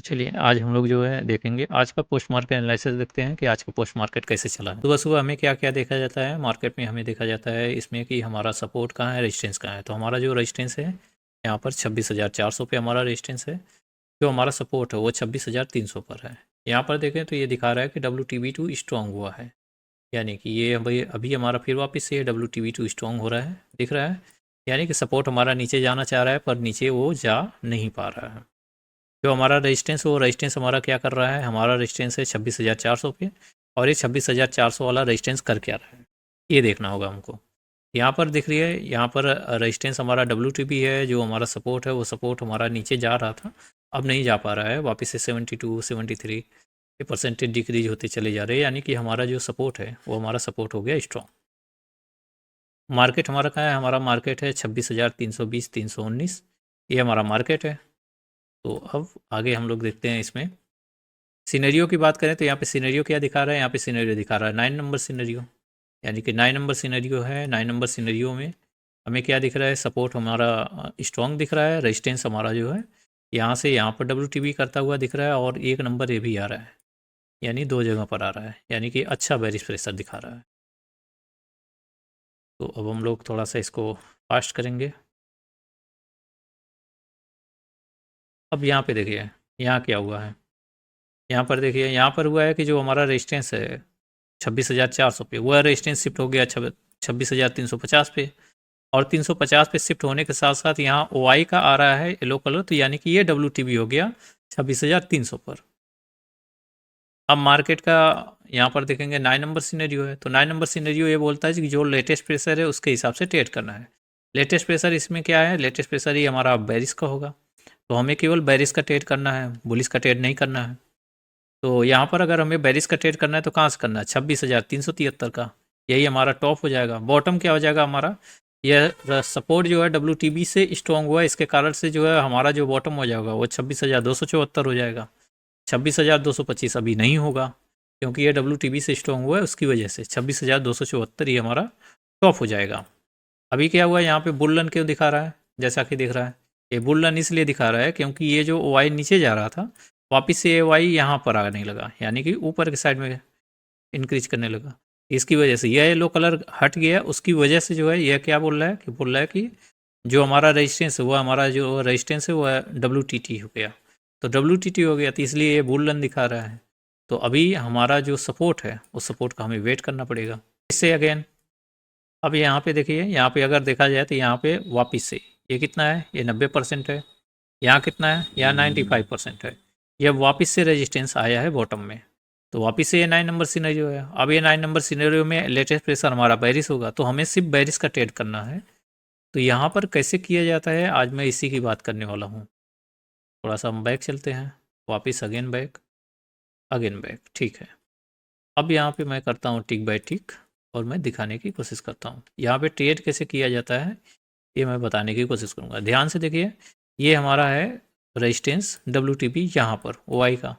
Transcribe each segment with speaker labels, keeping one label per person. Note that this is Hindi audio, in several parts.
Speaker 1: चलिए आज हम लोग जो है देखेंगे आज का पोस्ट मार्केट एनालिसिस। देखते हैं कि आज का पोस्ट मार्केट कैसे चला है। सुबह सुबह हमें क्या क्या देखा जाता है मार्केट में। हमें देखा जाता है इसमें कि हमारा सपोर्ट कहाँ है, रेजिस्टेंस कहाँ है। तो हमारा जो रेजिस्टेंस है यहाँ पर 26,400 पे हमारा रेजिस्टेंस है। जो हमारा सपोर्ट है वो 26,300 पर है। यहाँ पर देखें तो ये दिखा रहा है कि WTB2 स्ट्रॉन्ग हुआ है, यानी कि ये अभी हमारा फिर वापस से WTB2 स्ट्रॉन्ग हो रहा है, दिख रहा है। यानी कि सपोर्ट हमारा नीचे जाना चाह रहा है पर नीचे वो जा नहीं पा रहा है। जो हमारा रेजिस्टेंस वो रेजिस्टेंस हमारा क्या कर रहा है, हमारा रेजिस्टेंस है 26,400 पे। और ये 26,400 वाला रेजिस्टेंस कर क्या रहा है ये देखना होगा हमको। यहाँ पर दिख रही है, यहाँ पर रेजिस्टेंस हमारा WTB है। जो हमारा सपोर्ट है वो सपोर्ट हमारा नीचे जा रहा था, अब नहीं जा पा रहा है, वापस से 72 73 ये परसेंटेज डिक्रीज होते चले जा रहे हैं। यानी कि हमारा जो सपोर्ट है वो हमारा सपोर्ट हो गया स्ट्रॉन्ग। मार्केट हमारा कहाँ है, हमारा मार्केट है 26,320 319, ये हमारा मार्केट है। तो अब आगे हम लोग देखते हैं इसमें सिनेरियो की बात करें तो यहाँ पे सिनेरियो क्या दिखा रहा है, यहाँ पे सिनेरियो दिखा रहा है 9 नंबर सिनेरियो। यानी कि 9 नंबर सिनेरियो है। 9 नंबर सिनेरियो में हमें क्या दिख रहा है, सपोर्ट हमारा स्ट्रॉन्ग दिख रहा है, रेजिस्टेंस हमारा जो है यहाँ से यहाँ पर WTB करता हुआ दिख रहा है और एक नंबर ये भी आ रहा है, यानी दो जगह पर आ रहा है, यानी कि अच्छा बेरिश प्रेशर दिखा रहा है। तो अब हम लोग थोड़ा सा इसको फास्ट करेंगे। अब यहाँ पे देखिए यहाँ क्या हुआ है, यहाँ पर देखिए यहाँ पर हुआ है कि जो हमारा रेजिस्टेंस है 26,400 पे, वह रेजिस्टेंस शिफ्ट हो गया 26,350 पे। और 350 पे शिफ्ट होने के साथ साथ यहाँ OI का आ रहा है येलो कलर, तो यानी कि ये WTB हो गया 26,300 पर। अब मार्केट का यहाँ पर देखेंगे 9 नंबर सिनेरियो है। तो 9 नंबर सिनेरियो ये बोलता है कि जो लेटेस्ट प्रेशर है उसके हिसाब से ट्रेड करना है। लेटेस्ट प्रेशर इसमें क्या है, लेटेस्ट प्रेशर ही हमारा बेरिश का होगा, तो हमें केवल बेरिश का ट्रेड करना है, बुलिश का ट्रेड नहीं करना है। तो यहाँ पर अगर हमें बेरिश का ट्रेड करना है तो कहाँ से करना है, 26,373 का, यही हमारा टॉप हो जाएगा। बॉटम क्या हो जाएगा हमारा, यह सपोर्ट जो है WTB से स्ट्रॉन्ग हुआ है, इसके कारण से जो है हमारा जो बॉटम हो जाएगा वो 26,274 हो जाएगा। 26,225 अभी नहीं होगा क्योंकि ये WTB से स्ट्रॉन्ग हुआ है, उसकी वजह से 26,274 ही हमारा टॉप हो जाएगा। अभी क्या हुआ, यहाँ पे बुल रन क्यों दिखा रहा है, जैसा कि दिख रहा है ये बुल रन इसलिए दिखा रहा है क्योंकि ये जो OI नीचे जा रहा था वापस से OI यहाँ पर आने लगा, यानी कि ऊपर के साइड में इंक्रीज करने लगा। इसकी वजह से यह येलो कलर हट गया, उसकी वजह से जो है यह क्या बोल रहा है कि जो हमारा रेजिस्टेंस है वो हमारा जो रेजिस्टेंस है वो WTT हो गया। तो WTT हो गया तो इसलिए ये बुल रन दिखा रहा है। तो अभी हमारा जो सपोर्ट है उस सपोर्ट का हमें वेट करना पड़ेगा। इससे अगेन अब यहाँ पे देखिए, यहाँ पे अगर देखा जाए तो यहाँ पे वापस से ये कितना है, ये 90% है। यहाँ कितना है, यहाँ 95% है। ये वापस से रेजिस्टेंस आया है बॉटम में, तो वापस से ये 9 नंबर सिनेरियो है। अब ये 9 नंबर सिनेरियो में लेटेस्ट प्रेशर हमारा बैरिश होगा, तो हमें सिर्फ बैरिश का ट्रेड करना है। तो यहाँ पर कैसे किया जाता है आज मैं इसी की बात करने वाला हूँ। थोड़ा सा हम बैक चलते हैं, वापस अगेन बैक, अगेन बैक, ठीक है। अब यहाँ पे मैं करता हूँ टिक बाय टिक और मैं दिखाने की कोशिश करता हूँ यहाँ पे ट्रेड कैसे किया जाता है, ये मैं बताने की कोशिश करूँगा। ध्यान से देखिए, ये हमारा है रेजिस्टेंस WTB यहाँ पर OI का।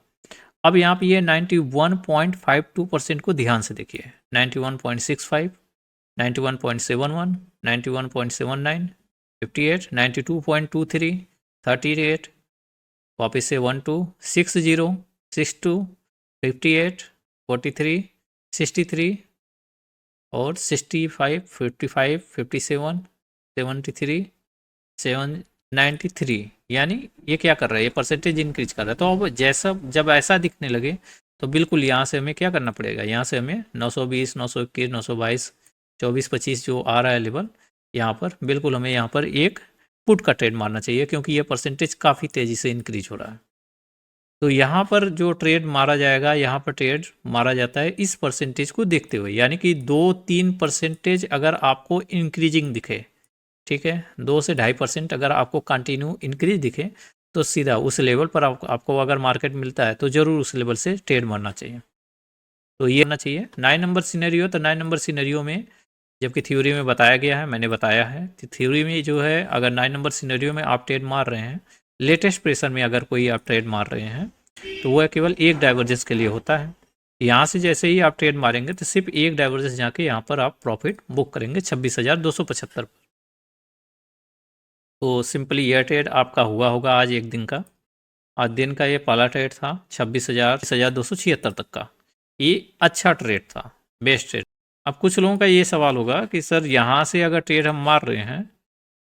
Speaker 1: अब यहाँ पे ये 91.52% को ध्यान से देखिए, 91.65, 91.71, 91.79, 58, 92.23, 38, वापस से 12, 60, 62, 58, 43, 63 और 65, 55, 57, 73, 793, यानी ये क्या कर रहा है, ये परसेंटेज इंक्रीज कर रहा है। तो अब जैसा जब ऐसा दिखने लगे तो बिल्कुल यहाँ से हमें क्या करना पड़ेगा, यहाँ से हमें 920, 921, 922, 24, 25 जो आ रहा है लेवल, यहाँ पर बिल्कुल हमें यहाँ पर एक पुट का ट्रेड मारना चाहिए क्योंकि ये परसेंटेज काफ़ी तेज़ी से इंक्रीज हो रहा है। तो यहाँ पर जो ट्रेड मारा जाएगा, यहाँ पर ट्रेड मारा जाता है इस परसेंटेज को देखते हुए, यानी कि 2-3% अगर आपको इंक्रीजिंग दिखे, ठीक है, 2 से 2.5% अगर आपको कंटिन्यू इंक्रीज दिखे तो सीधा उस लेवल पर आपको अगर मार्केट मिलता है तो ज़रूर उस लेवल से ट्रेड मारना चाहिए। तो ये होना चाहिए 9 नंबर सिनेरियो। तो 9 नंबर सिनेरियो में जबकि थ्योरी में बताया गया है, मैंने बताया है, तो थ्योरी में जो है अगर 9 नंबर सिनेरियो में आप ट्रेड मार रहे हैं, लेटेस्ट प्रेशर में अगर कोई आप ट्रेड मार रहे हैं तो वह केवल एक डाइवर्जेंस के लिए होता है। यहाँ से जैसे ही आप ट्रेड मारेंगे तो सिर्फ एक डाइवर्जेंस जाके यहाँ पर आप प्रॉफिट बुक करेंगे 26,275 पर। तो सिंपली यह ट्रेड आपका हुआ होगा आज एक दिन का। आज दिन का ये पहला ट्रेड था 26,276 तक का। ये अच्छा ट्रेड था, बेस्ट ट्रेड। अब कुछ लोगों का ये सवाल होगा कि सर यहाँ से अगर ट्रेड हम मार रहे हैं,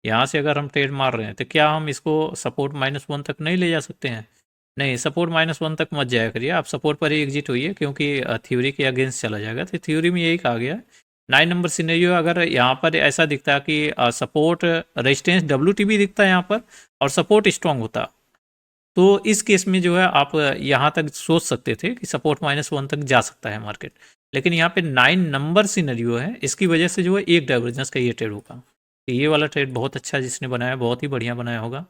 Speaker 1: यहाँ से अगर हम ट्रेड मार रहे हैं तो क्या हम इसको सपोर्ट -1 तक नहीं ले जा सकते हैं? नहीं, सपोर्ट -1 तक मत जाया करिए, आप सपोर्ट पर ही एग्जिट होइए, क्योंकि थ्योरी के अगेंस्ट चला जाएगा। तो थ्योरी में यही कहा गया 9 नंबर सिनेरियो अगर यहाँ पर ऐसा दिखता है कि सपोर्ट रेजिस्टेंस WTB दिखता है यहाँ पर और सपोर्ट स्ट्रांग होता, तो इस केस में जो है आप यहाँ तक सोच सकते थे कि सपोर्ट -1 तक जा सकता है मार्केट। लेकिन यहाँ पे 9 नंबर सिनेरियो है, इसकी वजह से जो है एक डाइवर्जेंस का ये ट्रेड होगा। तो ये वाला ट्रेड बहुत अच्छा जिसने बनाया, बहुत ही बढ़िया बनाया होगा।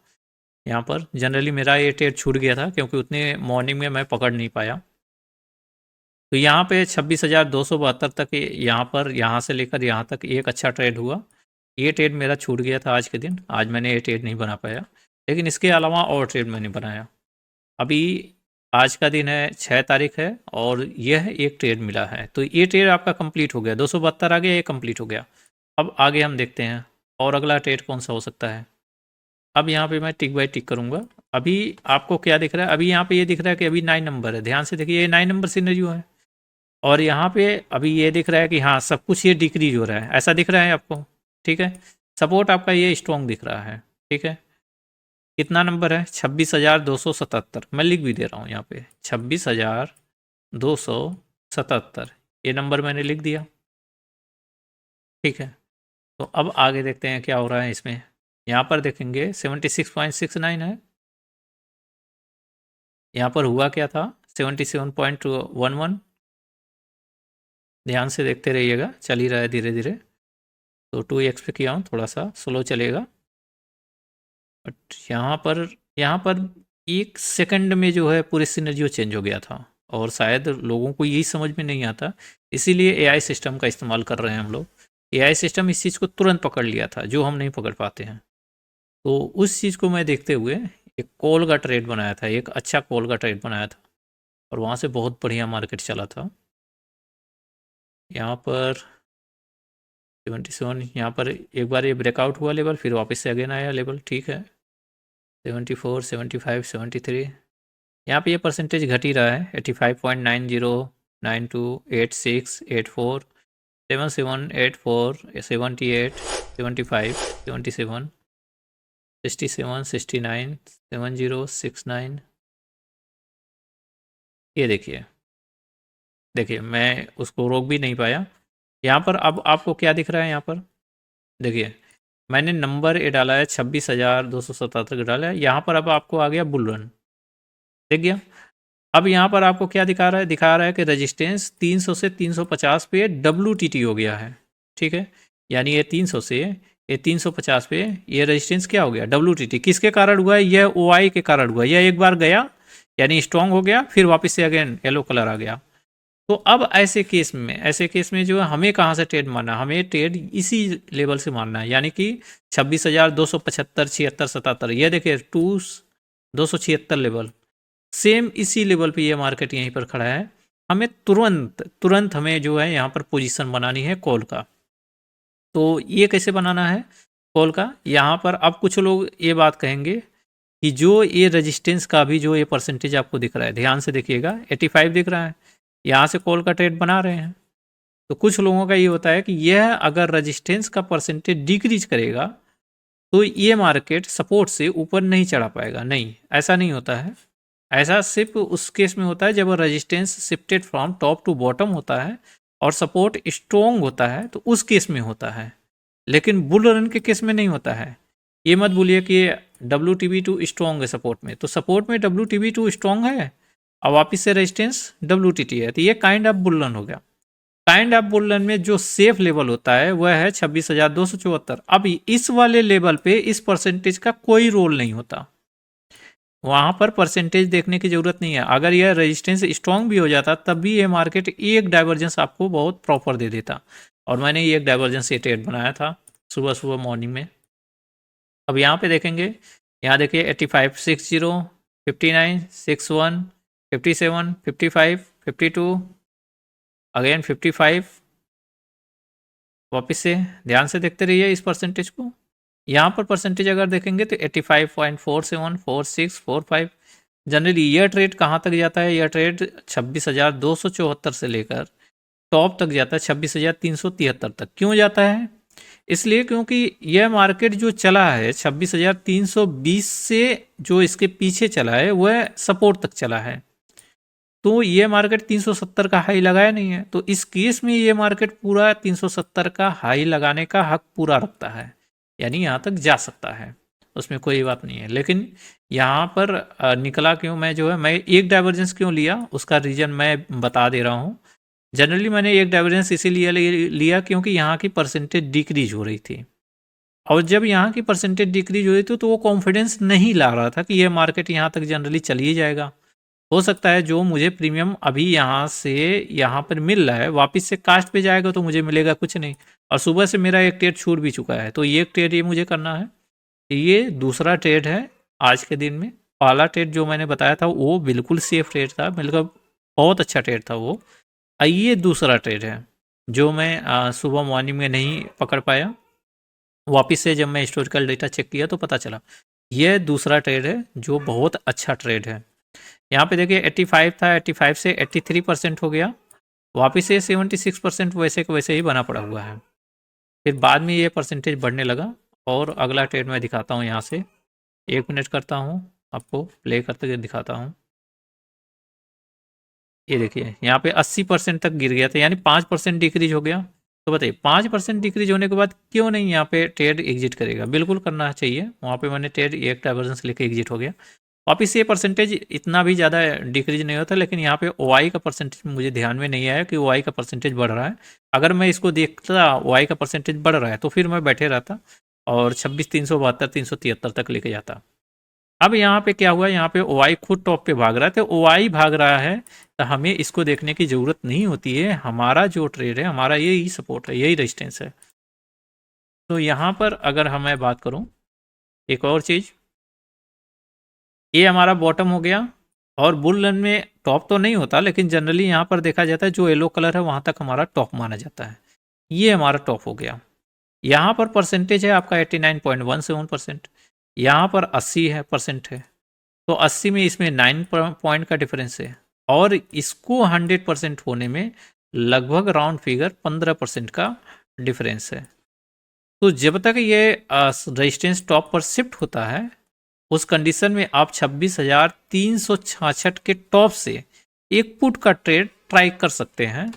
Speaker 1: यहाँ पर जनरली मेरा ये ट्रेड छूट गया था क्योंकि उतने मॉर्निंग में मैं पकड़ नहीं पाया। तो यहाँ पे 26,272 तक यहाँ पर, यहाँ से लेकर यहाँ तक एक अच्छा ट्रेड हुआ। ये ट्रेड मेरा छूट गया था आज के दिन, आज मैंने ये ट्रेड नहीं बना पाया, लेकिन इसके अलावा और ट्रेड मैंने बनाया। अभी आज का दिन है 6 तारीख है और यह एक ट्रेड मिला है, तो ये ट्रेड आपका कंप्लीट हो गया, 272 आ गया, ये कंप्लीट हो गया। अब आगे हम देखते हैं और अगला ट्रेड कौन सा हो सकता है। अब यहाँ पे मैं टिक बाय टिक करूँगा। अभी आपको क्या दिख रहा है, अभी यहाँ पे ये दिख रहा है कि अभी 9 नंबर है, ध्यान से देखिए, ये 9 नंबर सिनेरियो है और यहाँ पे अभी ये दिख रहा है कि हाँ सब कुछ ये डिक्रीज हो रहा है, ऐसा दिख रहा है आपको, ठीक है। सपोर्ट आपका ये स्ट्रॉन्ग दिख रहा है, ठीक है। कितना नंबर है, 26,277, मैं लिख भी दे रहा हूँ यहाँ पे 26,277, ये नंबर मैंने लिख दिया, ठीक है। तो अब आगे देखते हैं क्या हो रहा है इसमें। यहाँ पर देखेंगे 76.69 है, यहाँ पर हुआ क्या था 77.11, ध्यान से देखते रहिएगा, चल ही रहा है धीरे धीरे। तो 2x पे किया हूँ, थोड़ा सा स्लो चलेगा, बट यहाँ पर एक सेकंड में जो है पूरी सिनेरियो चेंज हो गया था और शायद लोगों को यही समझ में नहीं आता, इसीलिए एआई सिस्टम का इस्तेमाल कर रहे हैं हम लोग। एआई सिस्टम इस चीज़ को तुरंत पकड़ लिया था जो हम नहीं पकड़ पाते हैं। तो उस चीज़ को मैं देखते हुए एक कॉल का ट्रेड बनाया था, एक अच्छा कॉल का ट्रेड बनाया था और वहाँ से बहुत बढ़िया मार्केट चला था। यहाँ पर 77, यहाँ पर एक बार ये ब्रेकआउट हुआ लेवल, फिर वापस से अगेन आया लेवल, ठीक है। 74, 75, 73, यहाँ पे ये परसेंटेज घट ही रहा है, 85.90, 92, 86, 84, 77, 84, 78, 75, 77, 67, 69, 70, 69। ये देखिए मैं उसको रोक भी नहीं पाया। यहाँ पर अब आपको क्या दिख रहा है, यहाँ पर देखिए मैंने नंबर ये डाला है 26,277 डाला है, यहाँ पर अब आपको आ गया बुल रन, देख गया। अब यहाँ पर आपको क्या दिखा रहा है कि रेजिस्टेंस 300 से 350 पे WTT हो गया है, ठीक है। यानी ये 300 से ये 350 पे ये रेजिस्टेंस क्या हो गया, WTT। किसके कारण हुआ है, यह OI के कारण हुआ है। यह एक बार गया यानी स्ट्रॉन्ग हो गया, फिर वापस से अगेन येलो कलर आ गया। तो अब ऐसे केस में जो है हमें कहाँ से ट्रेड मारना, हमें ट्रेड इसी लेवल से मारना है, यानी कि 26,275, 76, 77, ये देखिए 276 लेवल, सेम इसी लेवल पे ये मार्केट यहीं पर खड़ा है। हमें तुरंत हमें जो है यहाँ पर पोजीशन बनानी है कॉल का। तो ये कैसे बनाना है कॉल का, यहाँ पर अब कुछ लोग ये बात कहेंगे कि जो ये रेजिस्टेंस का भी जो ये परसेंटेज आपको दिख रहा है, ध्यान से देखिएगा 85 दिख रहा है, यहाँ से कॉल का ट्रेड बना रहे हैं। तो कुछ लोगों का ये होता है कि यह अगर रेजिस्टेंस का परसेंटेज डिक्रीज करेगा तो ये मार्केट सपोर्ट से ऊपर नहीं चढ़ा पाएगा। नहीं, ऐसा नहीं होता है। ऐसा सिर्फ उस केस में होता है जब resistance shifted from top to bottom होता है और सपोर्ट स्ट्रॉन्ग होता है, तो उस केस में होता है। लेकिन बुल रन के केस में नहीं होता है। ये मत भूलिए कि WTB2 स्ट्रॉन्ग है सपोर्ट में, तो सपोर्ट में WTB2 स्ट्रॉन्ग है और वापिस से रेजिस्टेंस WTT है, तो ये काइंड ऑफ बुल रन हो गया। काइंड ऑफ बुल रन में जो सेफ लेवल होता है वह है 26,274। अब इस वाले लेवल पे इस परसेंटेज का कोई रोल नहीं होता, वहां पर परसेंटेज देखने की जरूरत नहीं है। अगर यह रेजिस्टेंस स्ट्रांग भी हो जाता तब भी ये मार्केट एक डाइवर्जेंस आपको बहुत प्रॉपर दे देता, और मैंने ये एक डाइवर्जेंस ये ट्रेड बनाया था सुबह सुबह मॉर्निंग में। अब यहाँ पे देखेंगे, यहाँ देखिए 85, 60, 59, 61, 57, 55, 52, अगेन 55, वापस से ध्यान से देखते रहिए इस परसेंटेज को। यहाँ पर परसेंटेज अगर देखेंगे तो 85.47, 46, 45, जनरली यह ट्रेड कहाँ तक जाता है, यह ट्रेड 26,274 से लेकर टॉप तक जाता है 26,373 तक। क्यों जाता है? इसलिए क्योंकि यह मार्केट जो चला है 26,320 से जो इसके पीछे चला है वह सपोर्ट तक चला है, तो ये मार्केट 370 का हाई लगाया नहीं है, तो इस केस में ये मार्केट पूरा 370 का हाई लगाने का हक पूरा रखता है, यानी यहाँ तक जा सकता है, उसमें कोई बात नहीं है। लेकिन यहाँ पर निकला क्यों, मैं जो है मैं एक डाइवर्जेंस क्यों लिया उसका रीज़न मैं बता दे रहा हूँ। जनरली मैंने एक डाइवर्जेंस इसीलिए लिया क्योंकि यहाँ की परसेंटेज डिक्रीज हो रही थी, और जब यहाँ की परसेंटेज डिक्रीज हो रही थी तो वो कॉन्फिडेंस नहीं ला रहा था कि ये मार्केट यहाँ तक जनरली चल ही जाएगा। हो सकता है जो मुझे प्रीमियम अभी यहाँ से यहाँ पर मिल रहा है वापस से कास्ट पे जाएगा तो मुझे मिलेगा कुछ नहीं, और सुबह से मेरा एक ट्रेड छूट भी चुका है, तो ये एक ट्रेड ये मुझे करना है। ये दूसरा ट्रेड है आज के दिन में। पहला ट्रेड जो मैंने बताया था वो बिल्कुल सेफ ट्रेड था, मतलब बहुत अच्छा ट्रेड था वो। ये दूसरा ट्रेड है जो मैं सुबह मॉर्निंग में नहीं पकड़ पाया, वापस से जब मैं हिस्टोरिकल डेटा चेक किया तो पता चला। यह दूसरा ट्रेड है जो बहुत अच्छा ट्रेड है। यहाँ पे देखिए 85 था, 85 से 83% हो गया, वापस से 76% वैसे को वैसे ही बना पड़ा हुआ है। फिर बाद में ये परसेंटेज बढ़ने लगा, और अगला ट्रेड मैं दिखाता हूँ यहाँ से। 1 मिनट करता हूँ, आपको प्ले करते हुए दिखाता हूँ। ये देखिए यहाँ पे 80% तक गिर गया था, यानी 5% डिक्रीज हो गया। तो बताइए 5% डिक्रीज होने के बाद क्यों नहीं यहाँ पे ट्रेड एग्जिट करेगा? बिल्कुल करना चाहिए। वहाँ पे मैंने ट्रेड एक डाइवर्जेंस लेके एग्जिट हो गया। वापिस ये परसेंटेज इतना भी ज़्यादा डिक्रीज नहीं होता, लेकिन यहाँ पे OI का परसेंटेज मुझे ध्यान में नहीं आया कि OI का परसेंटेज बढ़ रहा है। अगर मैं इसको देखता OI का परसेंटेज बढ़ रहा है तो फिर मैं बैठे रहता और 26,372 373 तक लेके जाता। अब यहाँ पे क्या हुआ, यहाँ पे OI खुद टॉप पे भाग रहा है, तो OI भाग रहा है तो हमें इसको देखने की ज़रूरत नहीं होती है। हमारा जो ट्रेड है, हमारा यही सपोर्ट है, यही रेजिस्टेंस है। तो यहाँ पर अगर मैं बात करूँ एक और चीज़, ये हमारा बॉटम हो गया, और बुल रन में टॉप तो नहीं होता, लेकिन जनरली यहाँ पर देखा जाता है जो येलो कलर है वहाँ तक हमारा टॉप माना जाता है। ये हमारा टॉप हो गया। यहाँ पर परसेंटेज है आपका 89.17%, यहाँ पर 80% है, तो 80 में इसमें 9 पॉइंट का डिफरेंस है, और इसको 100% होने में लगभग राउंड फिगर 15% का डिफरेंस है। तो जब तक ये रेजिस्टेंस टॉप पर शिफ्ट होता है उस कंडीशन में आप 26,366 के टॉप से एक पुट का ट्रेड ट्राई कर सकते हैं।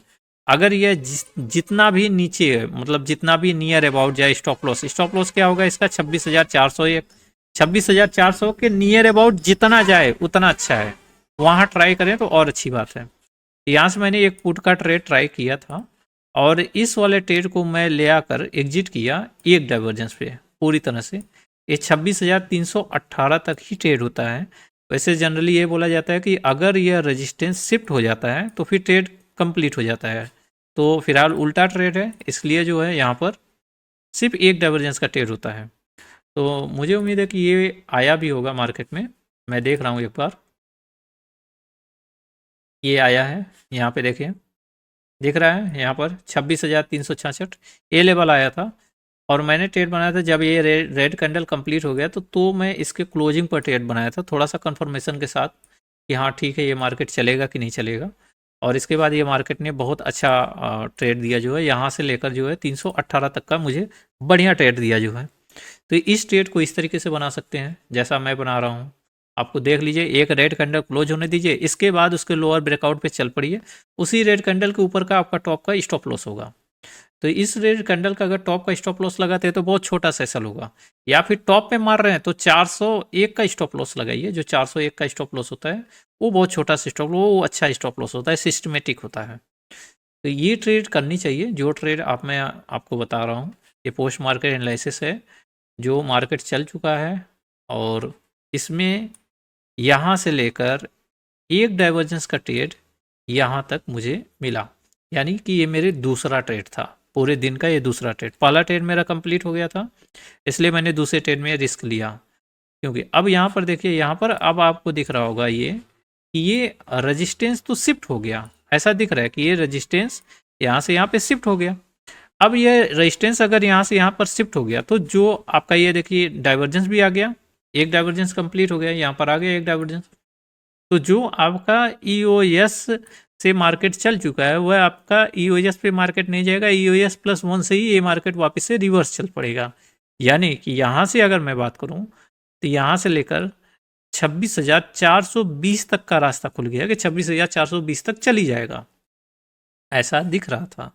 Speaker 1: अगर यह जितना भी नीचे है, मतलब जितना भी नियर अबाउट जाए स्टॉप लॉस क्या होगा इसका 26,401, 26,400 के नियर अबाउट जितना जाए उतना अच्छा है, वहाँ ट्राई करें तो और अच्छी बात है। यहाँ से मैंने एक पुट का ट्रेड ट्राई किया था, और इस वाले ट्रेड को मैं ले आकर एग्जिट किया एक डाइवर्जेंस पे पूरी तरह से। ये 26,318 तक ही ट्रेड होता है। वैसे जनरली ये बोला जाता है कि अगर यह रेजिस्टेंस शिफ्ट हो जाता है तो फिर ट्रेड कंप्लीट हो जाता है। तो फिलहाल उल्टा ट्रेड है, इसलिए जो है यहाँ पर सिर्फ एक डाइवर्जेंस का ट्रेड होता है। तो मुझे उम्मीद है कि ये आया भी होगा मार्केट में। मैं देख रहा हूँ एक बार, ये आया है, यहाँ पे देखिए दिख रहा है यहाँ पर 26,366 ए लेवल आया था, और मैंने ट्रेड बनाया था जब ये रेड कैंडल कंप्लीट हो गया तो मैं इसके क्लोजिंग पर ट्रेड बनाया था, थोड़ा सा कंफर्मेशन के साथ कि हाँ ठीक है ये मार्केट चलेगा कि नहीं चलेगा। और इसके बाद ये मार्केट ने बहुत अच्छा ट्रेड दिया जो है, यहाँ से लेकर जो है 318 तक का मुझे बढ़िया ट्रेड दिया जो है। तो इस ट्रेड को इस तरीके से बना सकते हैं जैसा मैं बना रहा हूँ। आपको देख लीजिए, एक रेड कैंडल क्लोज होने दीजिए, इसके बाद उसके लोअर ब्रेकआउट पे चल पड़िए, उसी रेड कैंडल के ऊपर का आपका टॉप का स्टॉप लॉस होगा। तो इस रेड कैंडल का अगर टॉप का स्टॉप लॉस लगाते हैं तो बहुत छोटा सा सेल होगा, या फिर टॉप पे मार रहे हैं तो 401 का स्टॉप लॉस लगाइए। जो 401 का स्टॉप लॉस होता है वो बहुत छोटा सा स्टॉप लॉस, वो अच्छा स्टॉप लॉस होता है, सिस्टमेटिक होता है। तो ये ट्रेड करनी चाहिए जो ट्रेड मैं आपको बता रहा हूँ। ये पोस्ट मार्केट एनालिसिस है, जो मार्केट चल चुका है, और इसमें यहाँ से लेकर एक डाइवर्जेंस का ट्रेड यहाँ तक मुझे मिला, यानी कि ये मेरे दूसरा ट्रेड था पूरे दिन का। ये दूसरा ट्रेड, पहला ट्रेड मेरा कंप्लीट हो गया था, इसलिए मैंने दूसरे ट्रेड में रिस्क लिया। क्योंकि अब यहाँ पर देखिए, यहाँ पर अब आपको दिख रहा होगा ये कि ये रेजिस्टेंस तो शिफ्ट हो गया, ऐसा दिख रहा है कि ये रेजिस्टेंस यहाँ से यहाँ पे शिफ्ट हो गया। अब ये रेजिस्टेंस अगर यहाँ से यहाँ पर शिफ्ट हो गया तो जो आपका ये देखिए डाइवर्जेंस भी आ गया, एक डाइवर्जेंस कंप्लीट हो गया, यहाँ पर आ गया एक डाइवर्जेंस। तो जो आपका EOS से मार्केट चल चुका है वह आपका EOS पे मार्केट नहीं जाएगा, EOS प्लस 1 से ही ये मार्केट वापस से रिवर्स चल पड़ेगा। यानी कि यहाँ से अगर मैं बात करूँ तो यहाँ से लेकर 26,420 तक का रास्ता खुल गया कि 26,420 तक चली जाएगा, ऐसा दिख रहा था।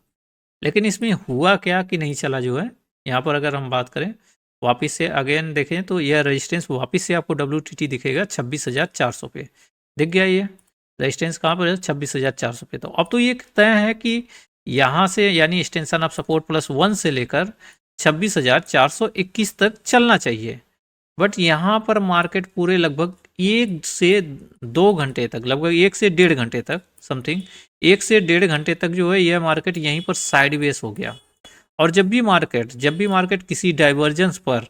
Speaker 1: लेकिन इसमें हुआ क्या कि नहीं चला जो है। यहाँ पर अगर हम बात करें वापस से अगेन देखें तो यह रेजिस्टेंस वापस से आपको WTT दिखेगा 26,400 पे। दिख गया ये रेजिस्टेंस कहाँ पर है, 26,400 पे। तो अब तो ये तय है कि यहाँ से यानी एक्सटेंशन ऑफ सपोर्ट प्लस 1 से लेकर 26,421 तक चलना चाहिए। बट यहाँ पर मार्केट पूरे लगभग 1 से 2 घंटे तक, लगभग 1 से 1.5 घंटे तक समथिंग 1 से 1.5 घंटे तक जो है यह मार्केट यहीं पर साइडवेज हो गया। और जब भी मार्केट किसी डाइवर्जेंस पर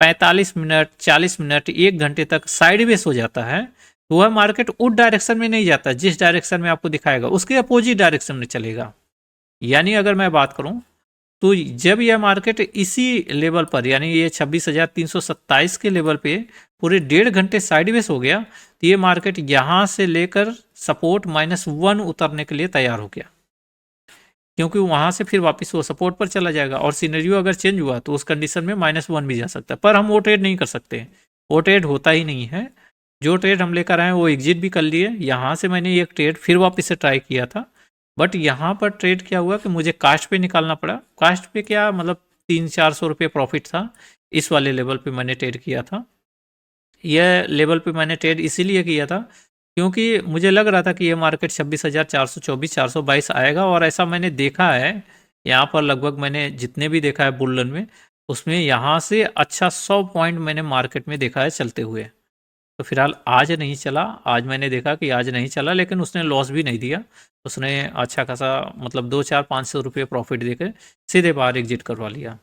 Speaker 1: 45 मिनट 40 मिनट 1 घंटे तक साइडवेज हो जाता है तो वह मार्केट उस डायरेक्शन में नहीं जाता जिस डायरेक्शन में आपको दिखाएगा, उसके अपोजिट डायरेक्शन में चलेगा। यानी अगर मैं बात करूं तो जब यह मार्केट इसी लेवल पर यानी ये 26,327 के लेवल पे पूरे 1.5 घंटे साइडवेज हो गया तो ये मार्केट यहाँ से लेकर सपोर्ट -1 उतरने के लिए तैयार हो गया, क्योंकि वहाँ से फिर वापस वो सपोर्ट पर चला जाएगा और सिनेरियो अगर चेंज हुआ तो उस कंडीशन में -1 भी जा सकता है। पर हम वो ट्रेड नहीं कर सकते, वो ट्रेड होता ही नहीं है। जो ट्रेड हम लेकर आए वो एग्जिट भी कर लिए। यहाँ से मैंने एक ट्रेड फिर वापस से ट्राई किया था, बट यहाँ पर ट्रेड क्या हुआ कि मुझे कास्ट पे निकालना पड़ा। कास्ट पे क्या मतलब 300-400 रुपये प्रॉफिट था। इस वाले लेवल पे मैंने ट्रेड किया था। यह लेवल पे मैंने ट्रेड इसीलिए किया था क्योंकि मुझे लग रहा था कि ये मार्केट 26,424-422 आएगा, और ऐसा मैंने देखा है। यहाँ पर लगभग मैंने जितने भी देखा है बुल रन में, उसमें यहाँ से अच्छा 100 पॉइंट मैंने मार्केट में देखा है चलते हुए। तो फिलहाल आज नहीं चला, आज मैंने देखा कि आज नहीं चला, लेकिन उसने लॉस भी नहीं दिया। उसने अच्छा खासा मतलब 200-400-500 रुपये प्रॉफिट देकर सीधे बाहर एग्जिट करवा लिया।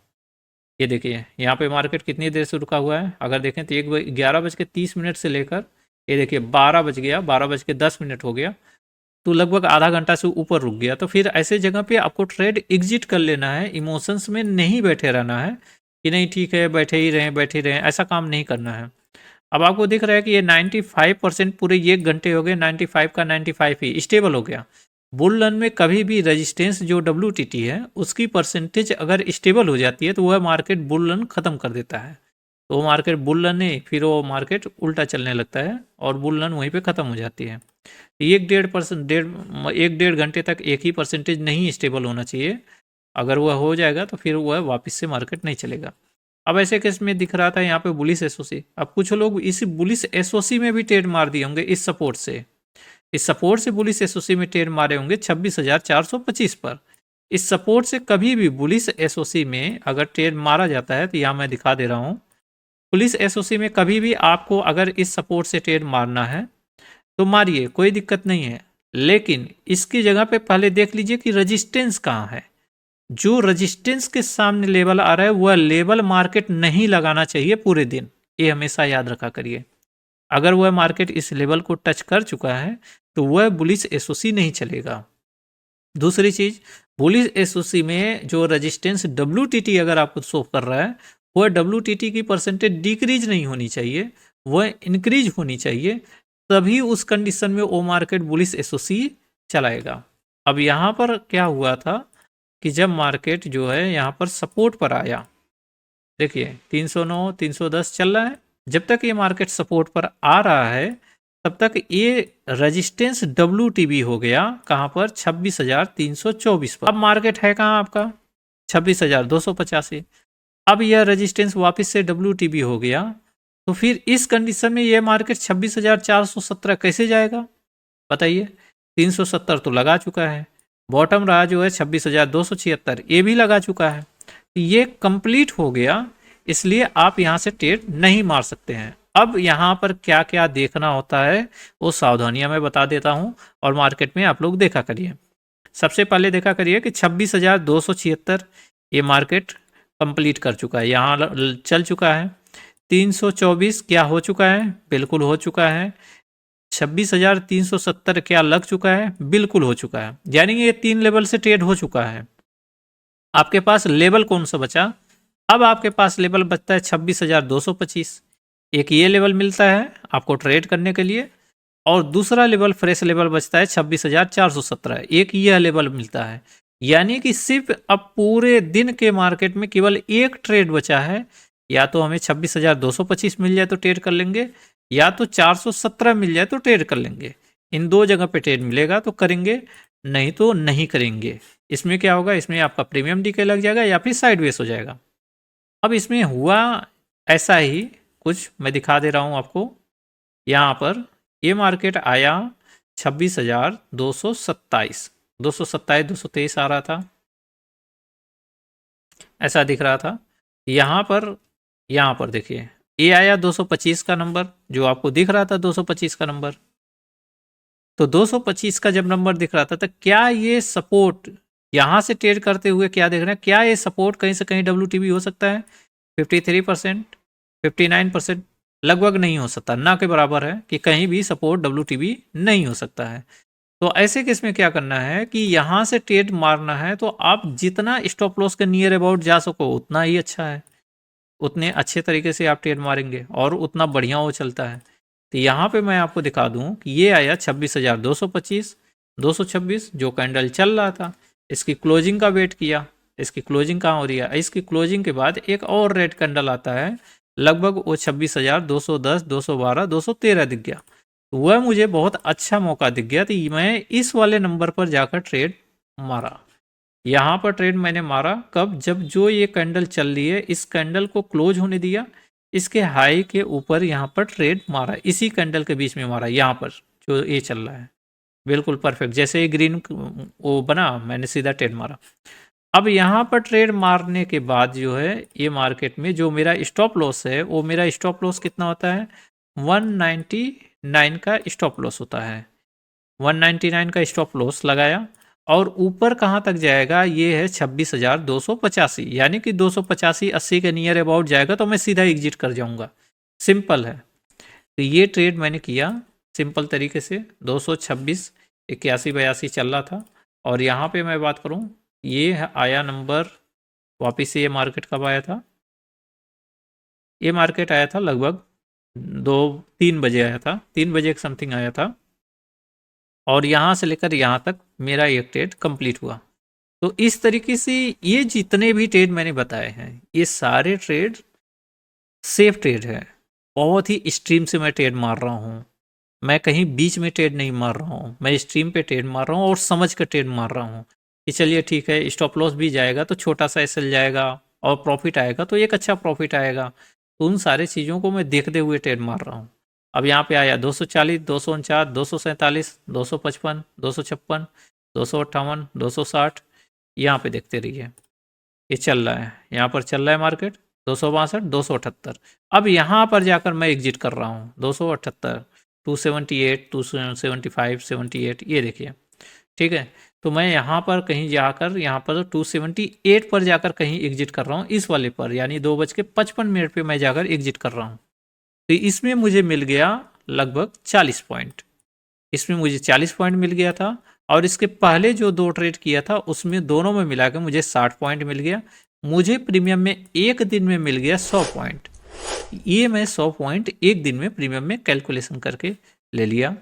Speaker 1: ये देखिए यहाँ पे मार्केट कितनी देर से रुका हुआ है। अगर देखें तो 11:30 से लेकर ये देखिए 12 बज गया, 12:10 हो गया, तो लगभग आधा घंटा से ऊपर रुक गया। तो फिर ऐसे जगह पे आपको ट्रेड एग्जिट कर लेना है, इमोशंस में नहीं बैठे रहना है कि नहीं ठीक है बैठे ही रहें, ऐसा काम नहीं करना है। अब आपको दिख रहा है कि ये 95% पूरे 1 घंटे हो गए, 95 का 95 ही स्टेबल हो गया। बुल रन में कभी भी रेजिस्टेंस जो WTT है उसकी परसेंटेज अगर स्टेबल हो जाती है तो वह मार्केट बुल रन ख़त्म कर देता है। तो वो मार्केट बुल रन नहीं, फिर वो मार्केट उल्टा चलने लगता है और बुल रन वहीं पे ख़त्म हो जाती है। 1-1.5 घंटे तक एक ही परसेंटेज नहीं स्टेबल होना चाहिए। अगर वह हो जाएगा तो फिर वह वापस से मार्केट नहीं चलेगा। अब ऐसे केस में दिख रहा था यहाँ पे बुलिस एसओसी। अब कुछ लोग इस बुलिस एसओसी में भी ट्रेड मार दिए होंगे इस सपोर्ट से। इस सपोर्ट से बुलिस एसओसी में ट्रेड मारे होंगे 26,425 पर। इस सपोर्ट से कभी भी बुलिस एसओसी में अगर ट्रेड मारा जाता है तो यहाँ मैं दिखा दे रहा हूँ। पुलिस एसओसी में कभी भी आपको अगर इस सपोर्ट से ट्रेड मारना है तो मारिए, कोई दिक्कत नहीं है। लेकिन इसकी जगह पे पहले देख लीजिए कि रजिस्टेंस कहाँ है। जो रजिस्टेंस के सामने लेवल आ रहा है वह लेवल मार्केट नहीं लगाना चाहिए पूरे दिन, ये हमेशा याद रखा करिए। अगर वह मार्केट इस लेवल को टच कर चुका है तो वह बुलिश एसओसी नहीं चलेगा। दूसरी चीज, बुलिश एसओसी में जो रजिस्टेंस WTT अगर आपको शो कर रहा है वह WTT की परसेंटेज डिक्रीज नहीं होनी चाहिए, वह इंक्रीज होनी चाहिए, तभी उस कंडीशन में वो मार्केट बुलिश एसओसी चलाएगा। अब यहाँ पर क्या हुआ था कि जब मार्केट जो है यहाँ पर सपोर्ट पर आया, देखिए 309 310 चल रहा है। जब तक ये मार्केट सपोर्ट पर आ रहा है तब तक ये रेजिस्टेंस WTB हो गया कहाँ पर 26,324 पर। अब मार्केट है कहाँ आपका 26,285। अब यह रेजिस्टेंस वापस से WTB हो गया, तो फिर इस कंडीशन में ये मार्केट 26,417 कैसे जाएगा बताइए। 370 तो लगा चुका है, बॉटम रहा जो है 26,276 ये भी लगा चुका है, ये कंप्लीट हो गया। इसलिए आप यहाँ से ट्रेड नहीं मार सकते हैं। अब यहाँ पर क्या क्या देखना होता है वो सावधानियां मैं बता देता हूँ और मार्केट में आप लोग देखा करिए। सबसे पहले देखा करिए कि 26,276 ये मार्केट कंप्लीट कर चुका है, यहाँ चल चुका है। 324 क्या हो चुका है, बिल्कुल हो चुका है। 26,370 क्या लग चुका है, बिल्कुल हो चुका है। यानी ये 3 लेवल से ट्रेड हो चुका है। आपके पास लेवल कौन सा बचा, अब आपके पास लेवल बचता है 26,225। एक ये लेवल मिलता है आपको ट्रेड करने के लिए, और दूसरा लेवल फ्रेश लेवल बचता है 26,417, एक यह लेवल मिलता है। यानी कि सिर्फ अब पूरे दिन के मार्केट में केवल एक ट्रेड बचा है, या तो हमें 26,225 मिल जाए तो ट्रेड कर लेंगे, या तो 417 मिल जाए तो ट्रेड कर लेंगे। इन दो जगह पे ट्रेड मिलेगा तो करेंगे, नहीं तो नहीं करेंगे। इसमें क्या होगा, इसमें आपका प्रीमियम डीके लग जाएगा या फिर साइडवेज हो जाएगा। अब इसमें हुआ ऐसा ही कुछ, मैं दिखा दे रहा हूँ आपको। यहाँ पर ये मार्केट आया 26,227, 227 223 आ रहा था, ऐसा दिख रहा था। यहाँ पर देखिए ये आया 225 का नंबर, जो आपको दिख रहा था 225 का नंबर। तो 225 का जब नंबर दिख रहा था तो क्या ये सपोर्ट यहाँ से ट्रेड करते हुए क्या देख रहे हैं, क्या ये सपोर्ट कहीं से कहीं WTB हो सकता है? 53%, 59%, लगभग नहीं हो सकता, ना के बराबर है कि कहीं भी सपोर्ट WTB नहीं हो सकता है। तो ऐसे केस में क्या करना है कि यहाँ से ट्रेड मारना है, तो आप जितना स्टॉप लॉस के नियर अबाउट जा सको उतना ही अच्छा है, उतने अच्छे तरीके से आप ट्रेड मारेंगे और उतना बढ़िया वो चलता है। तो यहाँ पे मैं आपको दिखा दूँ कि ये आया 26,225, 226 जो कैंडल चल रहा था, इसकी क्लोजिंग का वेट किया, इसकी क्लोजिंग कहाँ हो रही है, इसकी क्लोजिंग के बाद एक और रेड कैंडल आता है, लगभग वो 26,210, 212, 213 दिख गया। वह मुझे बहुत अच्छा मौका दिख गया, तो मैं इस वाले नंबर पर जाकर ट्रेड मारा। यहाँ पर ट्रेड मैंने मारा कब, जब जो ये कैंडल चल रही है इस कैंडल को क्लोज होने दिया, इसके हाई के ऊपर यहाँ पर ट्रेड मारा, इसी कैंडल के बीच में मारा, यहाँ पर जो ये चल रहा है बिल्कुल परफेक्ट, जैसे ही ग्रीन वो बना मैंने सीधा ट्रेड मारा। अब यहाँ पर ट्रेड मारने के बाद जो है ये मार्केट में जो मेरा स्टॉप लॉस है, वो मेरा स्टॉप लॉस कितना होता है, 199 का स्टॉप लॉस होता है। 199 का स्टॉप लॉस लगाया और ऊपर कहाँ तक जाएगा, ये है 26,285, यानी कि 285 80 के नियर अबाउट जाएगा तो मैं सीधा एग्जिट कर जाऊंगा। सिंपल है। तो ये ट्रेड मैंने किया सिंपल तरीके से, 226 81 82 चल रहा था। और यहाँ पे मैं बात करूँ, ये आया नंबर वापिस से, ये मार्केट कब आया था, ये मार्केट आया था लगभग 2-3 बजे आया था, 3 बजे के समथिंग आया था, और यहाँ से लेकर यहाँ तक मेरा एक ट्रेड कंप्लीट हुआ। तो इस तरीके से ये जितने भी ट्रेड मैंने बताए हैं ये सारे ट्रेड सेफ ट्रेड है, बहुत ही स्ट्रीम से मैं ट्रेड मार रहा हूँ, मैं कहीं बीच में ट्रेड नहीं मार रहा हूँ, मैं स्ट्रीम पे ट्रेड मार रहा हूँ और समझ कर ट्रेड मार रहा हूँ कि चलिए ठीक है, स्टॉप लॉस भी जाएगा तो छोटा सा एसएल जाएगा और प्रॉफिट आएगा तो एक अच्छा प्रॉफिट आएगा। तो उन सारे चीज़ों को मैं देखते हुए ट्रेड मार रहा हूँ। अब यहाँ पे आया 240, 249, 247, 255, 256, 258, 260, यहाँ पे देखते रहिए ये चल रहा है, यहाँ पर चल रहा है मार्केट 262, 278। अब यहाँ पर जाकर मैं एग्जिट कर रहा हूँ 278, 278, 275, 78, ये देखिए ठीक है। तो मैं यहाँ पर कहीं जाकर यहाँ पर 278 पर जाकर कहीं एग्जिट कर रहा हूँ, इस वाले पर, यानी 2:55 पे मैं जाकर एग्जिट कर रहा हूँ। तो इसमें मुझे मिल गया लगभग 40 पॉइंट, इसमें मुझे 40 पॉइंट मिल गया था। और इसके पहले जो 2 ट्रेड किया था उसमें दोनों में मिला के मुझे 60 पॉइंट मिल गया। मुझे प्रीमियम में एक दिन में मिल गया 100 पॉइंट। ये मैं 100 पॉइंट एक दिन में प्रीमियम में कैलकुलेशन करके ले लिया।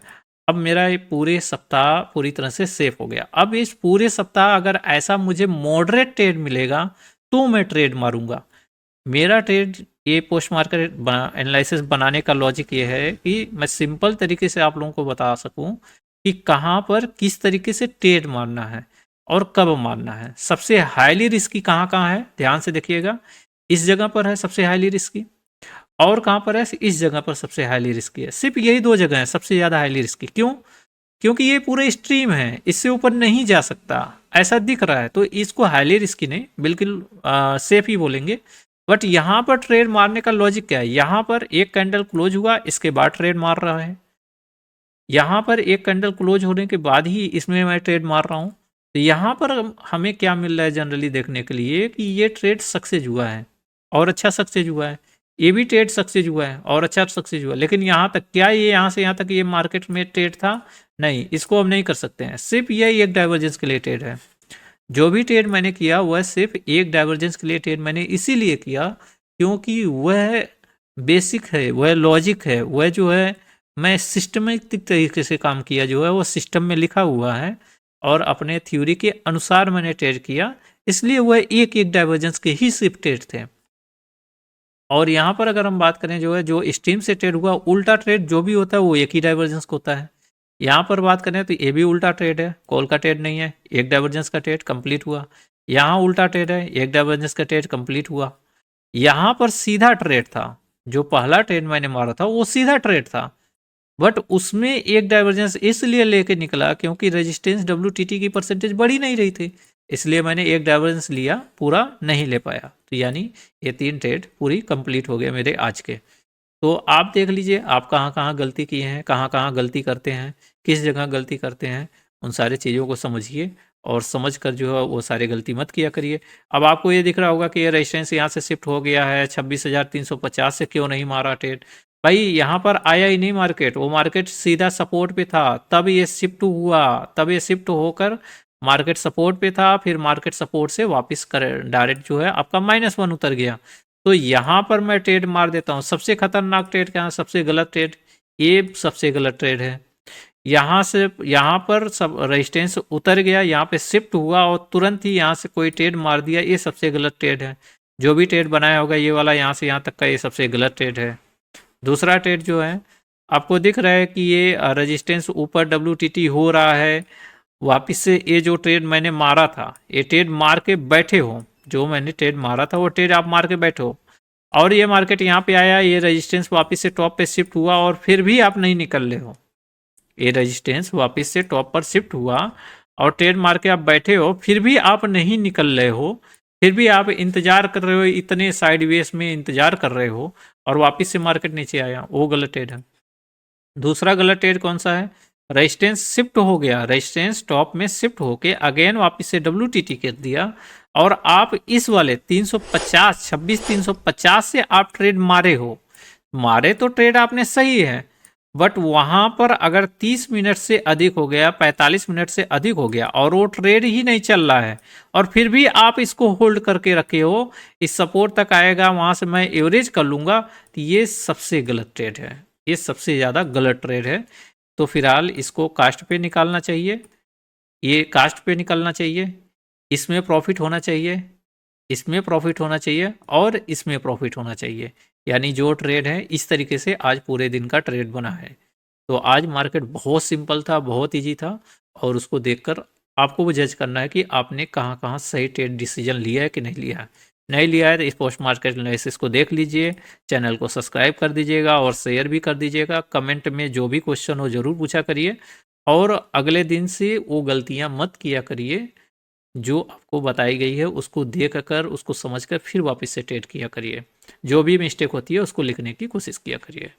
Speaker 1: अब मेरा ये पूरे सप्ताह पूरी तरह से सेफ हो गया। अब इस पूरे सप्ताह अगर ऐसा मुझे मॉडरेट ट्रेड मिलेगा तो मैं ट्रेड मारूंगा। मेरा ट्रेड ये पोस्ट मार्केट एनालिसिस बनाने का लॉजिक ये है कि मैं सिंपल तरीके से आप लोगों को बता सकूं कि कहाँ पर किस तरीके से ट्रेड मारना है और कब मारना है। सबसे हाईली रिस्की कहाँ कहाँ है, ध्यान से देखिएगा। इस जगह पर है सबसे हाईली रिस्की, और कहाँ पर है, इस जगह पर सबसे हाईली रिस्की है। सिर्फ यही 2 जगह है सबसे ज़्यादा हाईली रिस्की। क्यों? क्योंकि ये पूरा स्ट्रीम है, इससे ऊपर नहीं जा सकता, ऐसा दिख रहा है। तो इसको हाईली रिस्की नहीं, बिल्कुल सेफ ही बोलेंगे। बट यहाँ पर ट्रेड मारने का लॉजिक क्या है, यहाँ पर एक कैंडल क्लोज हुआ, इसके बाद ट्रेड मार रहा है। यहाँ पर एक कैंडल क्लोज होने के बाद ही इसमें मैं ट्रेड मार रहा हूँ। तो यहाँ पर हमें क्या मिल रहा है जनरली देखने के लिए कि ये ट्रेड सक्सेस हुआ है और अच्छा सक्सेस हुआ है, ये भी ट्रेड सक्सेस हुआ है और अच्छा सक्सेस हुआ। लेकिन यहाँ तक क्या ये यहाँ से यहाँ तक ये मार्केट में ट्रेड था? नहीं, इसको हम नहीं कर सकते हैं। सिर्फ यही एक डाइवर्जेंस के लिए ट्रेड है। जो भी ट्रेड मैंने किया वह सिर्फ एक डाइवर्जेंस के लिए ट्रेड मैंने इसीलिए किया क्योंकि वह बेसिक है, वह लॉजिक है, वह जो है मैं सिस्टमेटिक तरीके से काम किया, जो है वो सिस्टम में लिखा हुआ है और अपने थ्योरी के अनुसार मैंने ट्रेड किया, इसलिए वह एक एक डाइवर्जेंस के ही सिर्फ ट्रेड थे। और यहाँ पर अगर हम बात करें जो है जो स्ट्रीम से ट्रेड हुआ, उल्टा ट्रेड जो भी होता है वो एक ही डाइवर्जेंस का होता है। यहाँ पर बात करें तो ये भी उल्टा ट्रेड है, कॉल का ट्रेड नहीं है, एक डाइवर्जेंस का ट्रेड कंप्लीट हुआ। यहाँ उल्टा ट्रेड है, एक डाइवर्जेंस का ट्रेड कंप्लीट हुआ। यहाँ पर सीधा ट्रेड था, जो पहला ट्रेड मैंने मारा था वो सीधा ट्रेड था, बट उसमें एक डाइवर्जेंस इसलिए लेके निकला क्योंकि रेजिस्टेंस WTT की परसेंटेज बढ़ी नहीं रही थी, इसलिए मैंने एक डाइवर्जेंस लिया, पूरा नहीं ले पाया। तो यानी ये 3 ट्रेड पूरी कंप्लीट हो गए मेरे आज के। तो आप देख लीजिए आप कहाँ कहाँ गलती किए हैं, कहाँ कहाँ गलती करते हैं, किस जगह गलती करते हैं, उन सारी चीज़ों को समझिए और समझ कर जो है वो सारी गलती मत किया करिए। अब आपको ये दिख रहा होगा कि ये रेजिस्टेंस यहाँ से शिफ्ट हो गया है 26,350 से, क्यों नहीं मारा ट्रेड? भाई यहाँ पर आया ही नहीं मार्केट, वो मार्केट सीधा सपोर्ट पे था, तब ये शिफ्ट हुआ, तब ये शिफ्ट होकर मार्केट सपोर्ट पे था, फिर मार्केट सपोर्ट से वापस कर डायरेक्ट जो है आपका -1 उतर गया। तो यहाँ पर मैं ट्रेड मार देता हूँ। सबसे खतरनाक ट्रेड क्या है, सबसे गलत ट्रेड, ये सबसे गलत ट्रेड है। यहाँ से यहाँ पर सब रेजिस्टेंस उतर गया, यहाँ पे शिफ्ट हुआ और तुरंत ही यहाँ से कोई ट्रेड मार दिया, ये सबसे गलत ट्रेड है। जो भी ट्रेड बनाया होगा ये वाला यहाँ से यहाँ तक का, ये सबसे गलत ट्रेड है। दूसरा ट्रेड जो है आपको दिख रहा है कि ये रेजिस्टेंस ऊपर WTT हो रहा है, वापस से ये जो ट्रेड मैंने मारा था, ये ट्रेड मार के बैठे हो, जो मैंने ट्रेड मारा था वो ट्रेड आप मार के बैठे हो, और ये मार्केट यहाँ पे आया, ये रेजिस्टेंस वापस से टॉप पे शिफ्ट हुआ और फिर भी आप नहीं निकल रहे हो। ये रेजिस्टेंस वापस से टॉप पर शिफ्ट हुआ और ट्रेड मार के आप बैठे हो, फिर भी आप नहीं निकल रहे हो, फिर भी आप इंतजार कर रहे हो, इतने साइडवेज में इंतजार कर रहे हो और वापस से मार्केट नीचे आया, वो गलत ट्रेड है। दूसरा गलत ट्रेड कौन सा है, रेजिस्टेंस शिफ्ट हो गया, रेजिस्टेंस टॉप में शिफ्ट होके अगेन वापस से WTT कर दिया और आप इस वाले 350 26,350 से आप ट्रेड मारे हो। मारे तो ट्रेड आपने सही है, बट वहां पर अगर 30 मिनट से अधिक हो गया, 45 मिनट से अधिक हो गया और वो ट्रेड ही नहीं चल रहा है और फिर भी आप इसको होल्ड करके रखे हो, इस सपोर्ट तक आएगा वहां से मैं एवरेज कर लूंगा, तो ये सबसे गलत ट्रेड है, ये सबसे ज़्यादा गलत ट्रेड है। तो फिलहाल इसको कास्ट पे निकालना चाहिए, ये कास्ट पे निकालना चाहिए, इसमें प्रॉफिट होना चाहिए, इसमें प्रॉफिट होना चाहिए और इसमें प्रॉफिट होना चाहिए। यानी जो ट्रेड है इस तरीके से आज पूरे दिन का ट्रेड बना है। तो आज मार्केट बहुत सिंपल था, बहुत ईजी था और उसको देखकर आपको वो जज करना है कि आपने कहाँ कहाँ सही ट्रेड डिसीजन लिया है कि नहीं लिया है। नहीं लिया है तो इस पोस्ट मार्केट एनालिसिस को देख लीजिए, चैनल को सब्सक्राइब कर दीजिएगा और शेयर भी कर दीजिएगा। कमेंट में जो भी क्वेश्चन हो ज़रूर पूछा करिए और अगले दिन से वो गलतियाँ मत किया करिए जो आपको बताई गई है, उसको देख कर उसको समझ कर फिर वापस से ट्रेड किया करिए। जो भी मिस्टेक होती है उसको लिखने की कोशिश किया करिए।